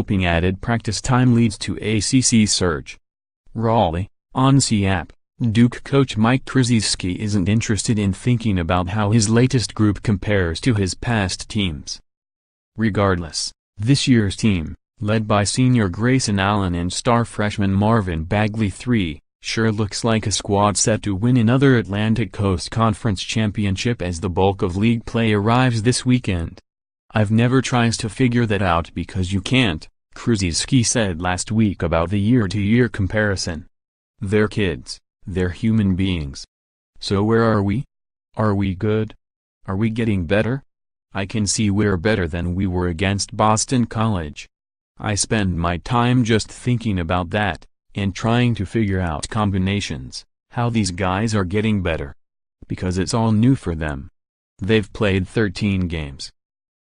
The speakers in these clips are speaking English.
hoping added practice time leads to ACC surge. RALEIGH, on app. Duke coach Mike Krzyzewski isn't interested in thinking about how his latest group compares to his past teams. Regardless, this year's team, led by senior Grayson Allen and star freshman Marvin Bagley III, sure looks like a squad set to win another Atlantic Coast Conference championship as the bulk of league play arrives this weekend. "I've never tried to figure that out because you can't," Krzyzewski said last week about the year-to-year comparison. "They're kids, they're human beings. So where are we? Are we good? Are we getting better? I can see we're better than we were against Boston College. I spend my time just thinking about that, and trying to figure out combinations, how these guys are getting better. Because it's all new for them. They've played 13 games.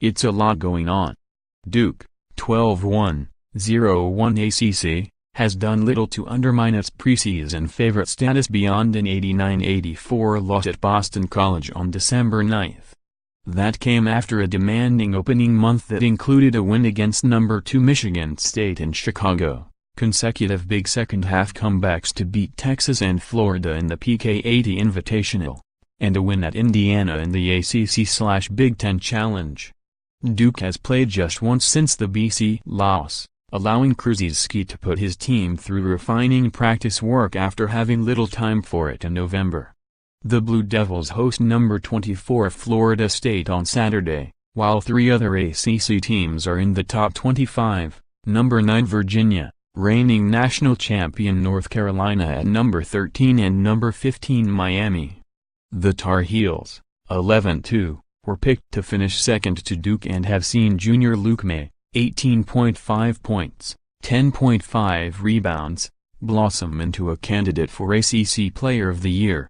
It's a lot going on." Duke, 12-1, 0-1 ACC, has done little to undermine its preseason favorite status beyond an 89-84 loss at Boston College on December 9. That came after a demanding opening month that included a win against number 2 Michigan State in Chicago, consecutive big second-half comebacks to beat Texas and Florida in the PK80 Invitational, and a win at Indiana in the ACC/Big Ten Challenge. Duke has played just once since the BC loss, allowing Krzyzewski to put his team through refining practice work after having little time for it in November. The Blue Devils host number 24 Florida State on Saturday, while 3 other ACC teams are in the top 25, number 9 Virginia, reigning national champion North Carolina at number 13 and number 15 Miami. The Tar Heels, 11-2, were picked to finish second to Duke and have seen junior Luke May, 18.5 points, 10.5 rebounds, blossom into a candidate for ACC Player of the Year.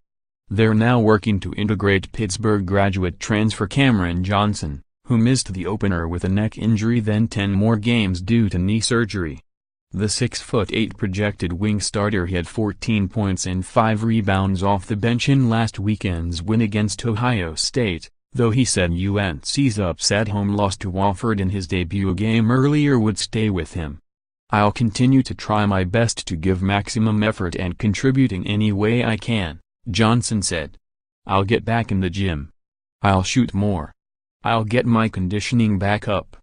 They're now working to integrate Pittsburgh graduate transfer Cameron Johnson, who missed the opener with a neck injury then 10 more games due to knee surgery. The 6'8" projected wing starter had 14 points and 5 rebounds off the bench in last weekend's win against Ohio State, though he said UNC's upset home loss to Wofford in his debut game earlier would stay with him. "I'll continue to try my best to give maximum effort and contribute in any way I can," Johnson said. "I'll get back in the gym. I'll shoot more. I'll get my conditioning back up.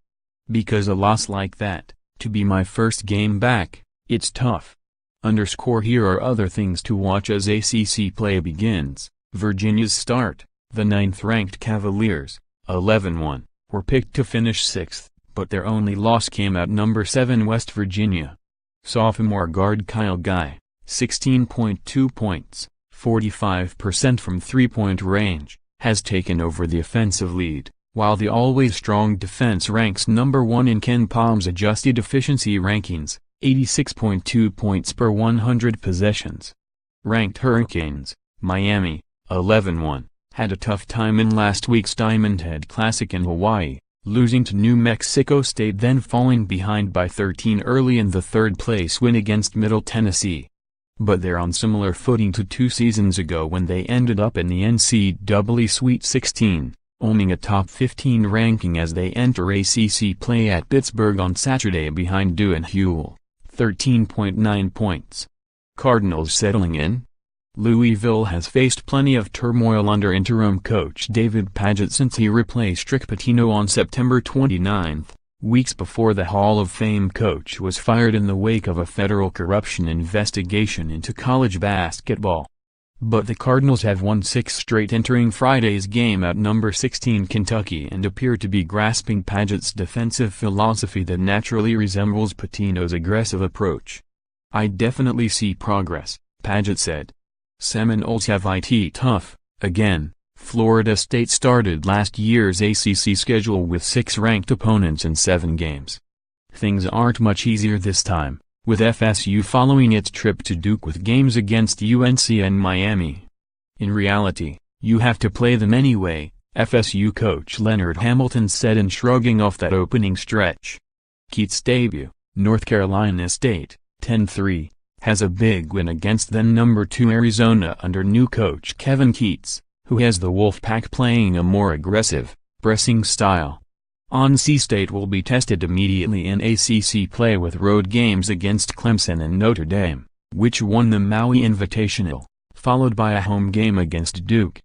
Because a loss like that, to be my first game back, it's tough." Here are other things to watch as ACC play begins. Virginia's start. The 9th-ranked Cavaliers, 11-1, were picked to finish 6th, but their only loss came at number 7 West Virginia. Sophomore guard Kyle Guy, 16.2 points, 45% from three-point range, has taken over the offensive lead, while the always-strong defense ranks number 1 in Ken Palm's adjusted efficiency rankings, 86.2 points per 100 possessions. Ranked Hurricanes, Miami, 11-1, had a tough time in last week's Diamond Head Classic in Hawaii, losing to New Mexico State then falling behind by 13 early in the third-place win against Middle Tennessee. But they're on similar footing to 2 seasons ago when they ended up in the NCAA Sweet 16, owning a top 15 ranking as they enter ACC play at Pittsburgh on Saturday behind Dewey Huel, 13.9 points. Cardinals settling in? Louisville has faced plenty of turmoil under interim coach David Padgett since he replaced Rick Pitino on September 29, weeks before the Hall of Fame coach was fired in the wake of a federal corruption investigation into college basketball. But the Cardinals have won 6 straight entering Friday's game at number 16 Kentucky and appear to be grasping Padgett's defensive philosophy that naturally resembles Pitino's aggressive approach. "I definitely see progress," Padgett said. "Seminoles have it tough, again." Florida State started last year's ACC schedule with 6 ranked opponents in 7 games. Things aren't much easier this time, with FSU following its trip to Duke with games against UNC and Miami. "In reality, you have to play them anyway," FSU coach Leonard Hamilton said in shrugging off that opening stretch. Keats debut, North Carolina State, 10-3. Has a big win against then number 2 Arizona under new coach Kevin Keats, who has the Wolfpack playing a more aggressive, pressing style. NC State will be tested immediately in ACC play with road games against Clemson and Notre Dame, which won the Maui Invitational, followed by a home game against Duke.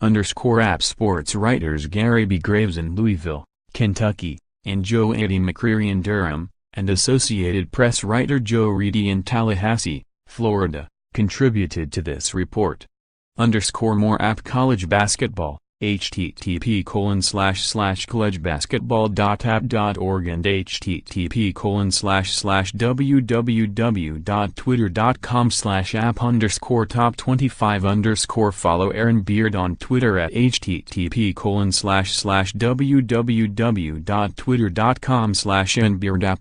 _App Sports writers Gary B. Graves in Louisville, Kentucky, and Joe Eddie McCreary in Durham, and Associated Press writer Joe Reedy in Tallahassee, Florida, contributed to this report. _More App College Basketball, http://collegebasketball.app.org and http://www.twitter.com/app_top25_ Follow Aaron Beard on Twitter at http://www.twitter.com/AaronBeardApp